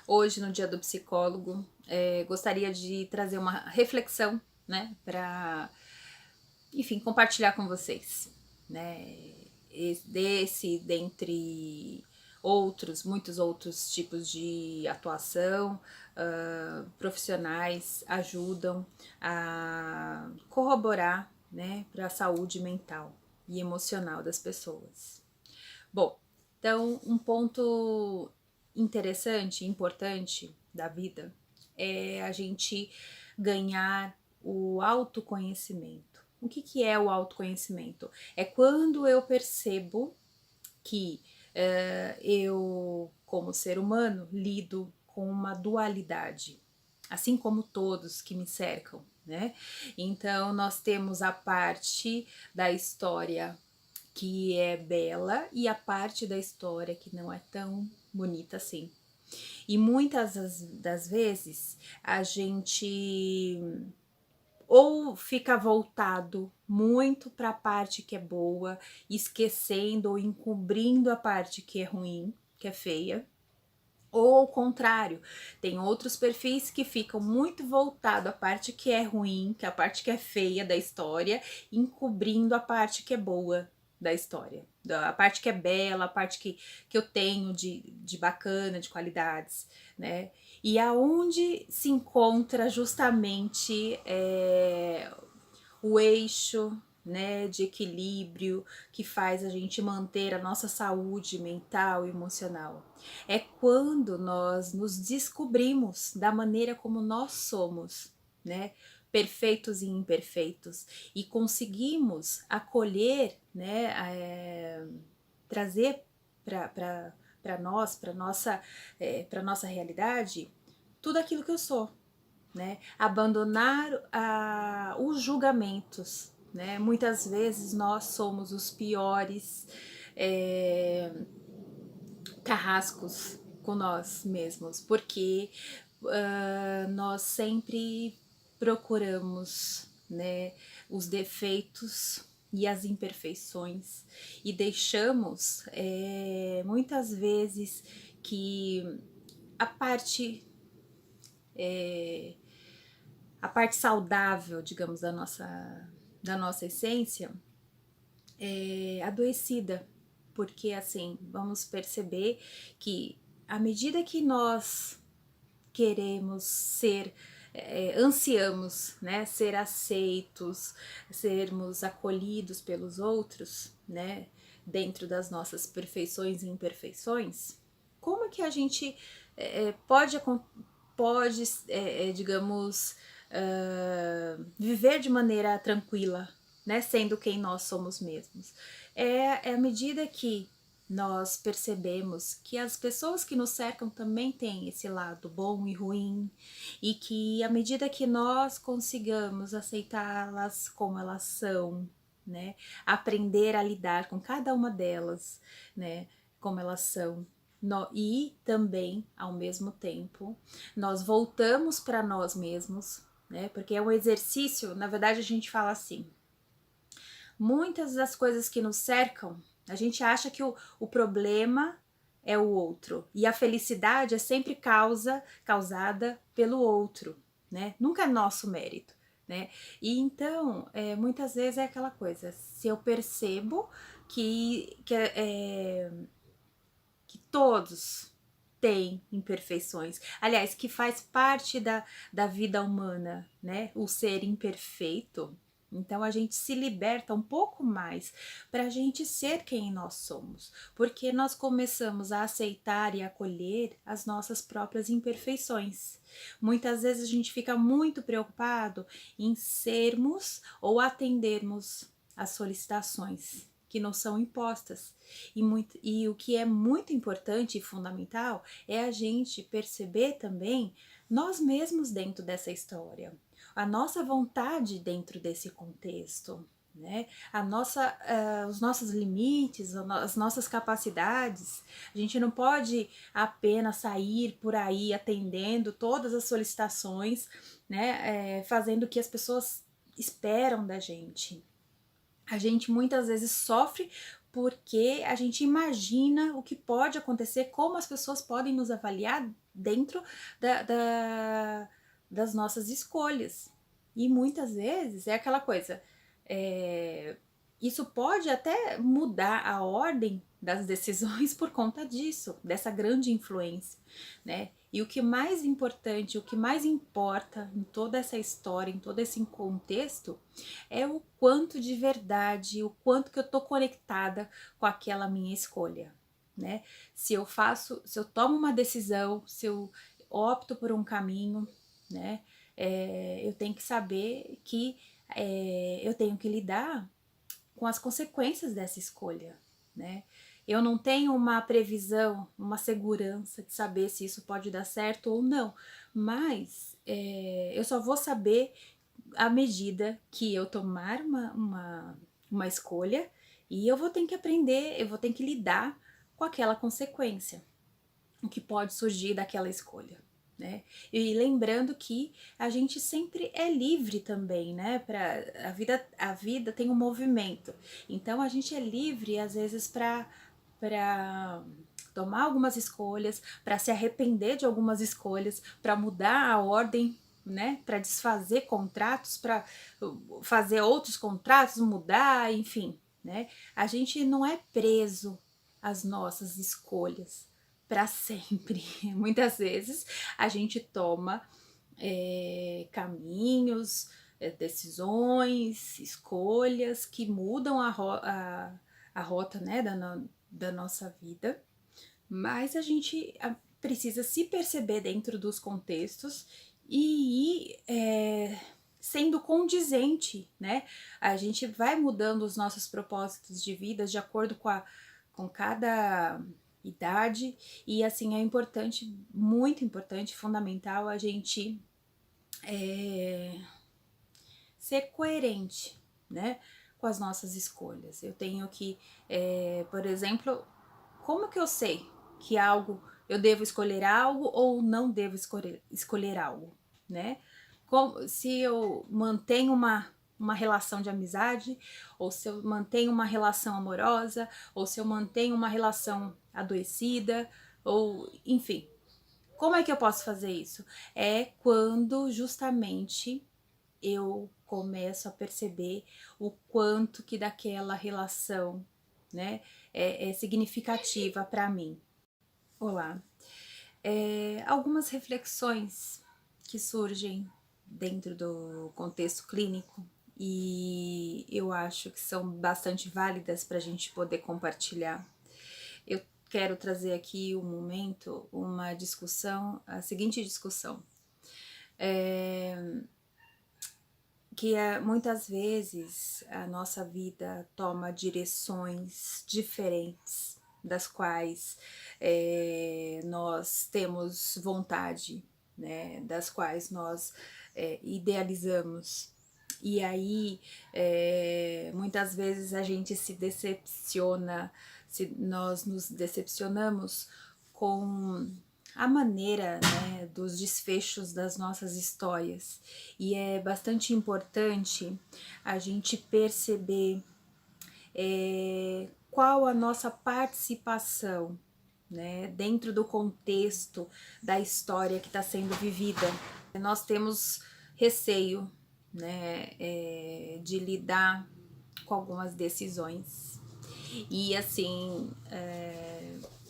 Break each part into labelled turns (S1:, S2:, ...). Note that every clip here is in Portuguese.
S1: Hoje, no Dia do Psicólogo, gostaria de trazer uma reflexão, né, para, enfim, compartilhar com vocês, né, dentre outros, muitos outros tipos de atuação, profissionais ajudam a corroborar, né, para a saúde mental e emocional das pessoas. Bom, então um ponto interessante, importante da vida é a gente ganhar o autoconhecimento. O que é o autoconhecimento? É quando eu percebo que eu, como ser humano, lido com uma dualidade, assim como todos que me cercam, né? Então, nós temos a parte da história que é bela e a parte da história que não é tão bonita assim. E muitas das vezes a gente ou fica voltado muito para a parte que é boa, esquecendo ou encobrindo a parte que é ruim, que é feia, ou ao contrário, tem outros perfis que ficam muito voltados à parte que é ruim, que é a parte que é feia da história, encobrindo a parte que é boa da história, a parte que é bela, a parte que eu tenho de bacana, de qualidades, né? E aonde se encontra justamente o eixo, né, de equilíbrio que faz a gente manter a nossa saúde mental e emocional. É quando nós nos descobrimos da maneira como nós somos, né, perfeitos e imperfeitos, e conseguimos acolher, né, trazer para nós, para nossa realidade, tudo aquilo que eu sou, né? Abandonar os julgamentos, né? Muitas vezes nós somos os piores carrascos com nós mesmos, porque nós sempre procuramos, né, os defeitos e as imperfeições e deixamos muitas vezes que a parte a parte saudável, digamos, da nossa essência é adoecida, porque assim, vamos perceber que à medida que nós queremos ser, ansiamos, né, ser aceitos, sermos acolhidos pelos outros, né, dentro das nossas perfeições e imperfeições, como que a gente pode digamos, viver de maneira tranquila, né, sendo quem nós somos mesmos? É à medida que nós percebemos que as pessoas que nos cercam também têm esse lado bom e ruim, e que à medida que nós consigamos aceitá-las como elas são, né, aprender a lidar com cada uma delas, né, como elas são, e também, ao mesmo tempo, nós voltamos para nós mesmos, né, porque é um exercício, na verdade a gente fala assim, muitas das coisas que nos cercam, a gente acha que o problema é o outro, e a felicidade é sempre causada pelo outro, né? Nunca é nosso mérito, né? E então, muitas vezes é aquela coisa, se eu percebo que todos têm imperfeições, aliás, que faz parte da vida humana, né? O ser imperfeito. Então a gente se liberta um pouco mais para a gente ser quem nós somos, porque nós começamos a aceitar e acolher as nossas próprias imperfeições. Muitas vezes a gente fica muito preocupado em sermos ou atendermos às solicitações que não são impostas. E o que é muito importante e fundamental é a gente perceber também nós mesmos dentro dessa história, a nossa vontade dentro desse contexto, né? Os nossos limites, as nossas capacidades. A gente não pode apenas sair por aí atendendo todas as solicitações, né? Fazendo o que as pessoas esperam da gente. A gente muitas vezes sofre porque a gente imagina o que pode acontecer, como as pessoas podem nos avaliar dentro das nossas escolhas. E muitas vezes é aquela coisa, isso pode até mudar a ordem das decisões por conta disso, dessa grande influência, né? E o que mais importante, o que mais importa em toda essa história, em todo esse contexto, é o quanto de verdade, o quanto que eu tô conectada com aquela minha escolha, né? Se eu tomo uma decisão, se eu opto por um caminho, né? Eu tenho que saber que eu tenho que lidar com as consequências dessa escolha, né? Eu não tenho uma previsão, uma segurança de saber se isso pode dar certo ou não, mas eu só vou saber à medida que eu tomar uma escolha e eu vou ter que aprender, eu vou ter que lidar com aquela consequência, o que pode surgir daquela escolha. Né? E lembrando que a gente sempre é livre também, né? A vida tem um movimento, então a gente é livre às vezes para tomar algumas escolhas, para se arrepender de algumas escolhas, para mudar a ordem, né? Para desfazer contratos, para fazer outros contratos, mudar, enfim, né? A gente não é preso às nossas escolhas para sempre. Muitas vezes a gente toma caminhos, decisões, escolhas que mudam a rota, né, da nossa vida, mas a gente precisa se perceber dentro dos contextos e ir sendo condizente, né? A gente vai mudando os nossos propósitos de vida de acordo com cada idade, e assim é importante, muito importante, fundamental a gente ser coerente, né, com as nossas escolhas. Eu tenho que, por exemplo, como que eu sei que eu devo escolher algo ou não devo escolher algo, né? Se eu mantenho uma relação de amizade, ou se eu mantenho uma relação amorosa, ou se eu mantenho uma relação adoecida, ou enfim. Como é que eu posso fazer isso? É quando justamente eu começo a perceber o quanto que daquela relação, né, é significativa para mim. Olá. Algumas reflexões que surgem dentro do contexto clínico e eu acho que são bastante válidas para a gente poder compartilhar. Eu quero trazer aqui um momento, uma discussão, a seguinte discussão. Que muitas vezes a nossa vida toma direções diferentes das quais nós temos vontade, né? Das quais nós idealizamos. E aí, muitas vezes a gente se decepciona, nós nos decepcionamos com a maneira, né, dos desfechos das nossas histórias. E é bastante importante a gente perceber qual a nossa participação, né, dentro do contexto da história que está sendo vivida. Nós temos receio, né, de lidar com algumas decisões. E assim,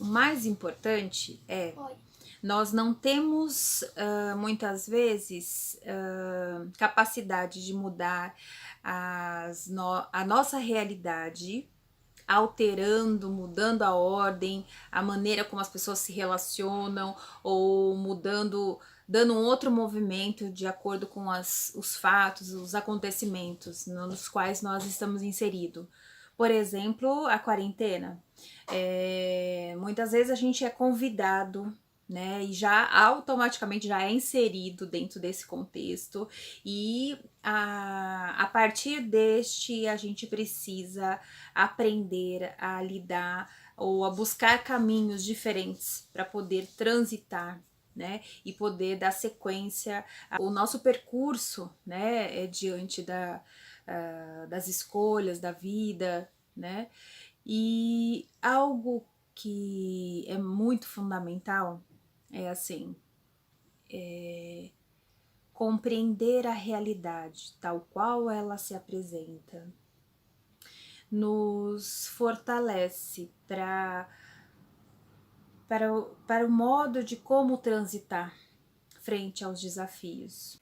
S1: o mais importante nós não temos muitas vezes capacidade de mudar a nossa realidade, alterando, mudando a ordem, a maneira como as pessoas se relacionam, ou mudando, dando um outro movimento de acordo com os fatos, os acontecimentos nos quais nós estamos inseridos. Por exemplo, a quarentena. Muitas vezes a gente é convidado, né, e já automaticamente já é inserido dentro desse contexto, e a partir deste a gente precisa aprender a lidar ou a buscar caminhos diferentes para poder transitar, né, e poder dar sequência ao nosso percurso, né, diante das escolhas da vida, né. E algo que é muito fundamental é assim, compreender a realidade tal qual ela se apresenta, nos fortalece para o modo de como transitar frente aos desafios.